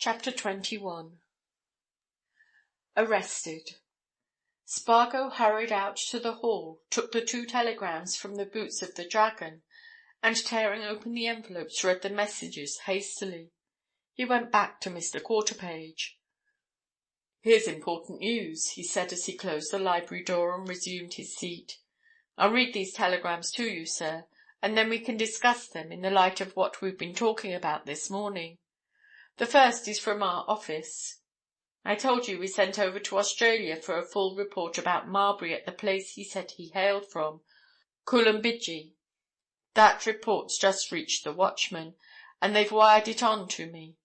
Chapter 21 Arrested. Spargo hurried out to the hall, took the 2 telegrams from the boots of the Dragon, and tearing open the envelopes, read the messages hastily. He went back to Mr. Quarterpage. "Here's important news," he said as he closed the library door and resumed his seat. "I'll read these telegrams to you, sir, and then we can discuss them in the light of what we've been talking about this morning. The first is from our office. I told you we sent over to Australia for a full report about Marbury at the place he said he hailed from, Coolumbidgee. That report's just reached the Watchman, and they've wired it on to me.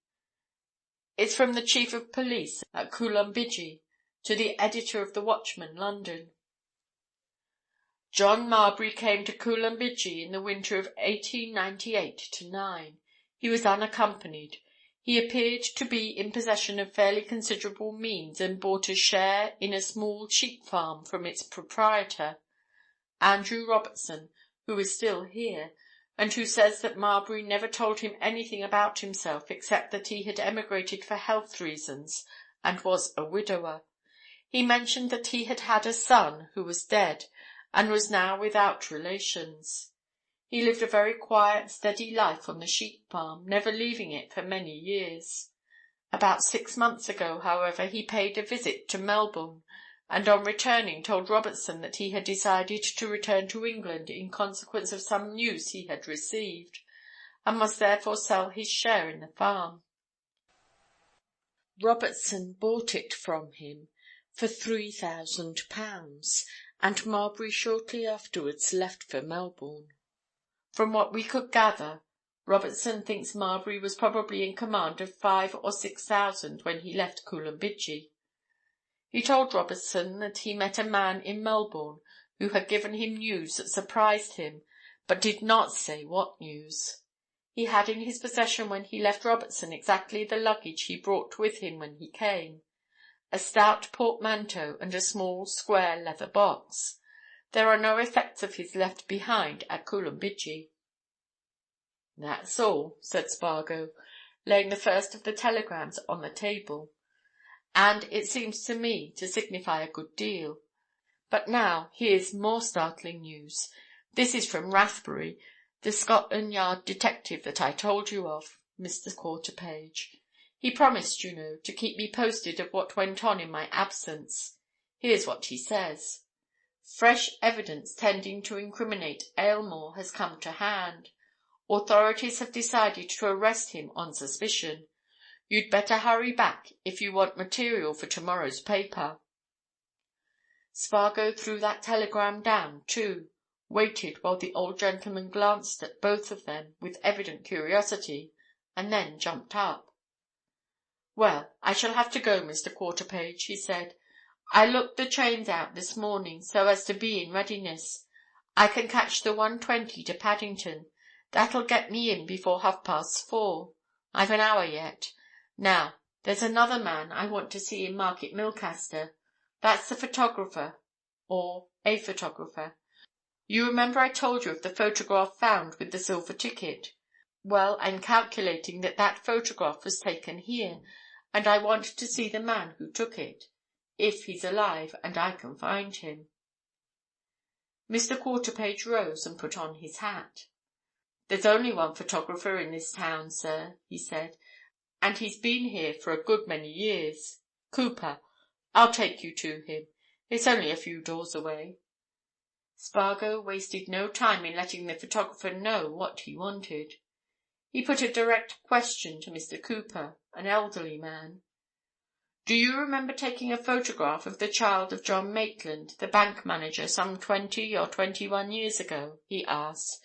It's from the Chief of Police at Coolumbidgee to the editor of the Watchman, London. John Marbury came to Coolumbidgee in the winter of 1898-9. He was unaccompanied. He appeared to be in possession of fairly considerable means and bought a share in a small sheep farm from its proprietor, Andrew Robertson, who is still here, and who says that Marbury never told him anything about himself except that he had emigrated for health reasons and was a widower. He mentioned that he had had a son who was dead and was now without relations. He lived a very quiet, steady life on the sheep farm, never leaving it for many years. About 6 months ago, however, he paid a visit to Melbourne, and on returning told Robertson that he had decided to return to England in consequence of some news he had received, and must therefore sell his share in the farm. Robertson bought it from him for £3,000, and Marbury shortly afterwards left for Melbourne. From what we could gather, Robertson thinks Marbury was probably in command of 5,000 or 6,000 when he left Coolumbidgee. He told Robertson that he met a man in Melbourne who had given him news that surprised him, but did not say what news. He had in his possession when he left Robertson exactly the luggage he brought with him when he came, a stout portmanteau and a small square leather box. There are no effects of his left behind at Coolumbidgee. "That's all," said Spargo, laying the first of the telegrams on the table. "And it seems to me to signify a good deal. But now, here's more startling news. This is from Rathbury, the Scotland Yard detective that I told you of, Mr. Quarterpage. He promised, you know, to keep me posted of what went on in my absence. Here's what he says. Fresh evidence tending to incriminate Aylmore has come to hand. Authorities have decided to arrest him on suspicion. You'd better hurry back if you want material for tomorrow's paper." Spargo threw that telegram down too, waited while the old gentleman glanced at both of them with evident curiosity, and then jumped up. "Well, I shall have to go, Mr. Quarterpage," he said. "I looked the trains out this morning so as to be in readiness. I can catch the 1:20 to Paddington. That'll get me in before 4:30. I've an hour yet. Now, there's another man I want to see in Market Milcaster. That's the photographer, or a photographer. You remember I told you of the photograph found with the silver ticket? Well, I'm calculating that that photograph was taken here, and I want to see the man who took it, if he's alive and I can find him." Mr. Quarterpage rose and put on his hat. "There's only one photographer in this town, sir," he said, "and he's been here for a good many years. Cooper. I'll take you to him. It's only a few doors away." Spargo wasted no time in letting the photographer know what he wanted. He put a direct question to Mr. Cooper, an elderly man. "Do you remember taking a photograph of the child of John Maitland, the bank manager, some 20 or 21 years ago?" he asked,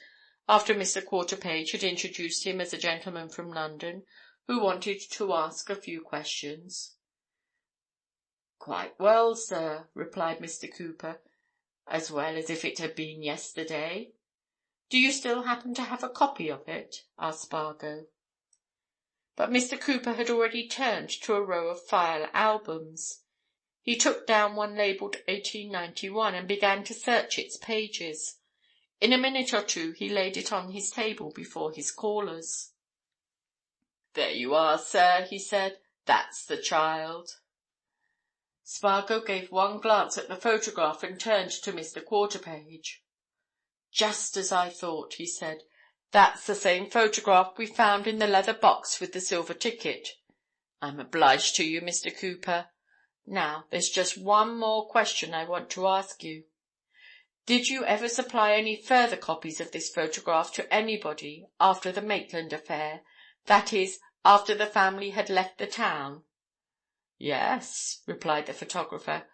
after Mr. Quarterpage had introduced him as a gentleman from London who wanted to ask a few questions. "Quite well, sir," replied Mr. Cooper. "As well as if it had been yesterday." "Do you still happen to have a copy of it?" asked Spargo. But Mr. Cooper had already turned to a row of file albums. He took down one labelled 1891 and began to search its pages. In a minute or two he laid it on his table before his callers. "There you are, sir," he said. That's the child." Spargo gave one glance at the photograph and turned to Mr. Quarterpage. "Just as I thought," he said. "That's the same photograph we found in the leather box with the silver ticket. I'm obliged to you, Mr. Cooper. Now, there's just one more question I want to ask you. Did you ever supply any further copies of this photograph to anybody after the Maitland affair? That is, after the family had left the town?" "Yes," replied the photographer.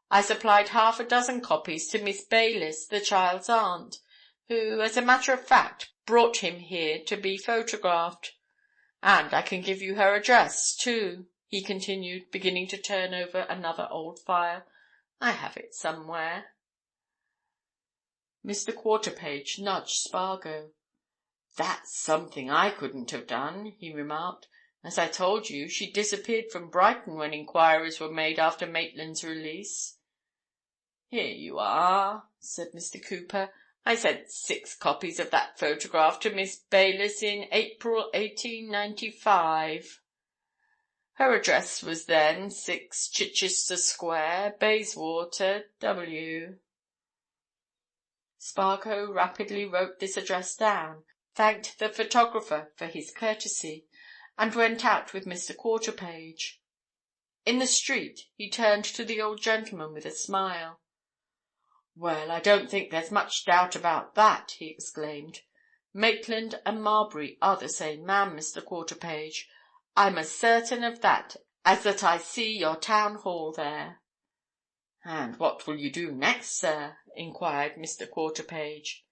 "I supplied half a dozen copies to Miss Bayliss, the child's aunt, who, as a matter of fact, brought him here to be photographed. And I can give you her address, too," he continued, beginning to turn over another old file. "I have it somewhere." Mr. Quarterpage nudged Spargo. "That's something I couldn't have done," he remarked. "As I told you, she disappeared from Brighton when inquiries were made after Maitland's release." "Here you are," said Mr. Cooper. "I sent 6 copies of that photograph to Miss Bayliss in April 1895. Her address was then 6 Chichester Square, Bayswater, W." Spargo rapidly wrote this address down, thanked the photographer for his courtesy, and went out with Mr. Quarterpage. In the street, he turned to the old gentleman with a smile. "Well, I don't think there's much doubt about that," he exclaimed. "Maitland and Marbury are the same man, Mr. Quarterpage. I'm as certain of that as that I see your town hall there." "And what will you do next, sir?" inquired Mr. Quarterpage.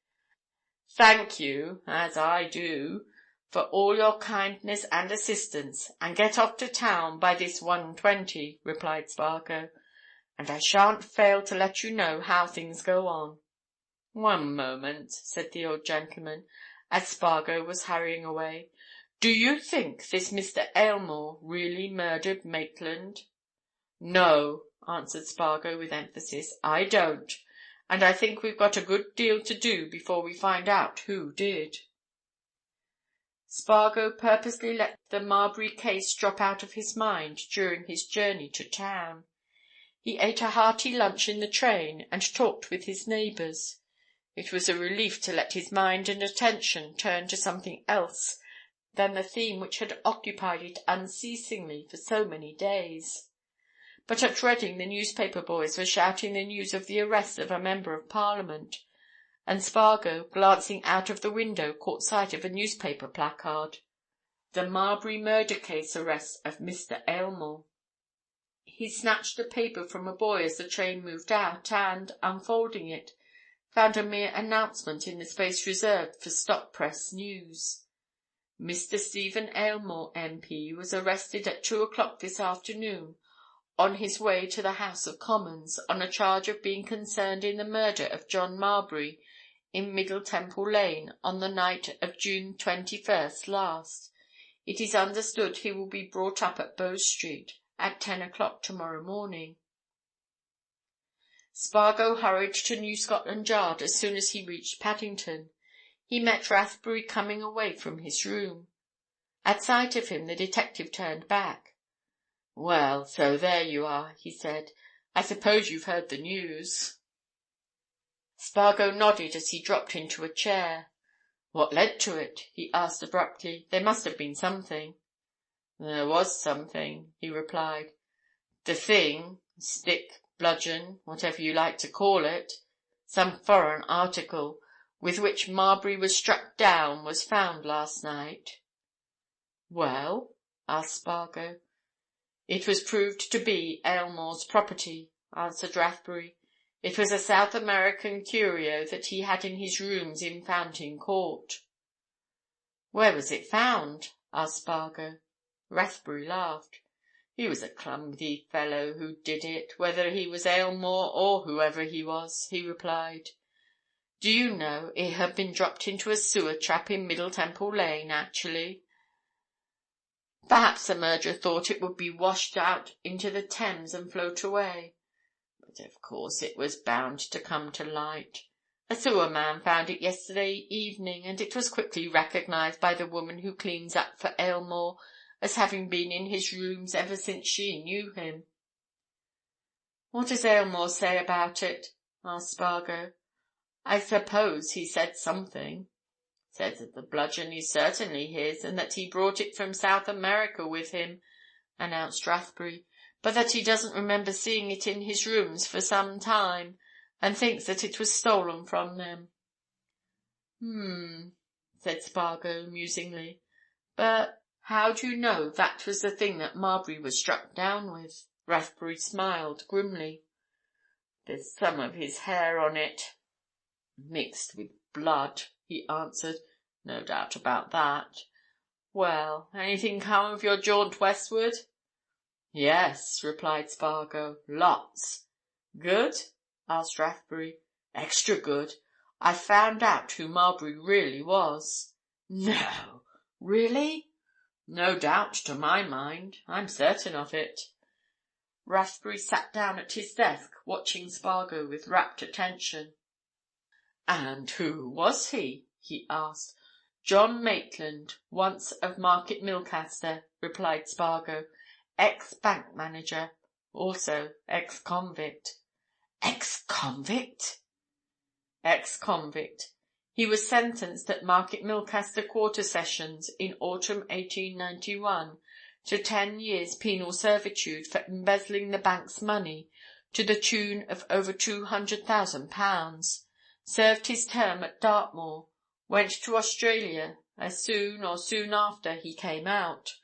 "Thank you, as I do, for all your kindness and assistance, and get off to town by this 1:20, replied Spargo. "And I shan't fail to let you know how things go on." "One moment," said the old gentleman, as Spargo was hurrying away. "Do you think this Mr. Aylmore really murdered Maitland?" "No," answered Spargo with emphasis, "I don't. And I think we've got a good deal to do before we find out who did." Spargo purposely let the Marbury case drop out of his mind during his journey to town. He ate a hearty lunch in the train and talked with his neighbours. It was a relief to let his mind and attention turn to something else than the theme which had occupied it unceasingly for so many days. But at Reading the newspaper boys were shouting the news of the arrest of a Member of Parliament, and Spargo, glancing out of the window, caught sight of a newspaper placard: "The Marbury murder case arrest of Mr. Aylmore." He snatched a paper from a boy as the train moved out, and, unfolding it, found a mere announcement in the space reserved for stop-press news. "Mr. Stephen Aylmore, MP, was arrested at 2 o'clock this afternoon on his way to the House of Commons, on a charge of being concerned in the murder of John Marbury in Middle Temple Lane on the night of June 21st last. It is understood he will be brought up at Bow Street at 10 o'clock tomorrow morning." Spargo hurried to New Scotland Yard as soon as he reached Paddington. He met Rathbury coming away from his room. At sight of him, the detective turned back. "Well, so there you are," he said. "I suppose you've heard the news?" Spargo nodded as he dropped into a chair. "What led to it?" he asked abruptly. "There must have been something." "There was something," he replied. "The thing, stick, bludgeon, whatever you like to call it, some foreign article, with which Marbury was struck down, was found last night." "Well?" asked Spargo. "It was proved to be Aylmore's property," answered Rathbury. "It was a South American curio that he had in his rooms in Fountain Court." "Where was it found?" asked Spargo. Rathbury laughed. "He was a clumsy fellow who did it, whether he was Aylmore or whoever he was," he replied. "Do you know, it had been dropped into a sewer trap in Middle Temple Lane, actually. Perhaps the murderer thought it would be washed out into the Thames and float away. But of course it was bound to come to light. A sewer man found it yesterday evening, and it was quickly recognized by the woman who cleans up for Aylmore as having been in his rooms ever since she knew him. "What does Aylmore say about it?" asked Spargo. "I suppose he said something." "Says that the bludgeon is certainly his, and that he brought it from South America with him," announced Rathbury, "but that he doesn't remember seeing it in his rooms for some time, and thinks that it was stolen from them." Said Spargo musingly. "But how do you know that was the thing that Marbury was struck down with?" Rathbury smiled grimly. "There's some of his hair on it, mixed with blood," he answered. "No doubt about that. Well, anything come of your jaunt westward?" "Yes," replied Spargo. "Lots." "Good?" asked Rathbury. "Extra good. I found out who Marbury really was." "No! Really?" "No doubt, to my mind. I'm certain of it." Rathbury sat down at his desk, watching Spargo with rapt attention. "And who was he?" he asked. "John Maitland, once of Market Milcaster," replied Spargo. "Ex-bank manager. Also ex-convict." "Ex-convict?" "Ex-convict. He was sentenced at Market Milcaster Quarter Sessions in autumn 1891 to 10 years penal servitude for embezzling the bank's money to the tune of over £200,000. Served his term at Dartmoor. Went to Australia as soon after he came out.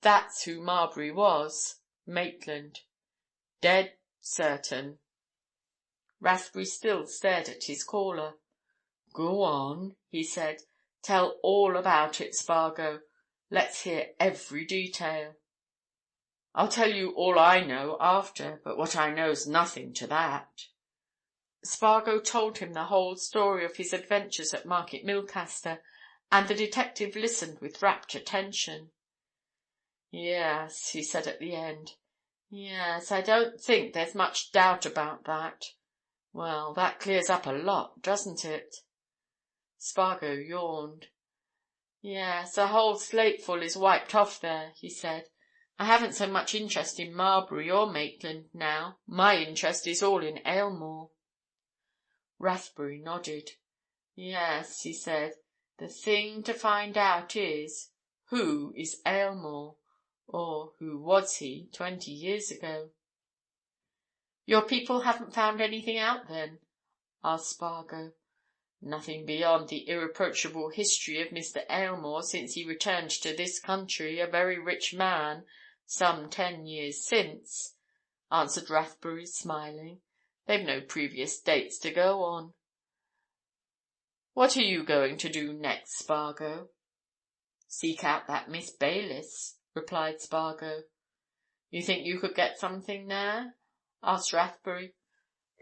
That's who Marbury was. Maitland. Dead certain." Rathbury still stared at his caller. "Go on," he said. "Tell all about it, Spargo. Let's hear every detail." "I'll tell you all I know after, but what I know's nothing to that." Spargo told him the whole story of his adventures at Market Milcaster, and the detective listened with rapt attention. "Yes," he said at the end. "Yes, I don't think there's much doubt about that. Well, that clears up a lot, doesn't it?" Spargo yawned. "Yes, a whole slateful is wiped off there," he said. "I haven't so much interest in Marbury or Maitland now. My interest is all in Aylmore." Rathbury nodded. "Yes," he said. "The thing to find out is, who is Aylmore? Or who was he 20 years ago?" "Your people haven't found anything out, then?" asked Spargo. "Nothing beyond the irreproachable history of Mr. Aylmore since he returned to this country, a very rich man, some 10 years since," answered Rathbury, smiling. "They've no previous dates to go on. What are you going to do next, Spargo?" "Seek out that Miss Baylis," replied Spargo. "You think you could get something there?" asked Rathbury.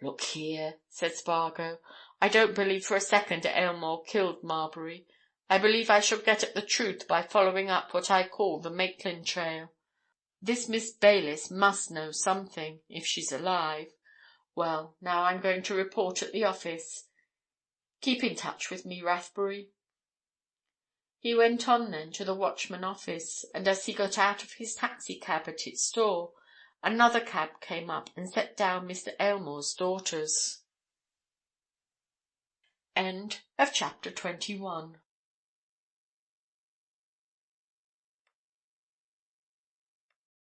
"Look here," said Spargo. "I don't believe for a second Aylmore killed Marbury. I believe I shall get at the truth by following up what I call the Maitland trail. This Miss Baylis must know something, if she's alive. Well, now I'm going to report at the office. Keep in touch with me, Rathbury." He went on then to the Watchman office, and as he got out of his taxi-cab at its door, another cab came up and set down Mr. Aylmore's daughters. End of chapter 21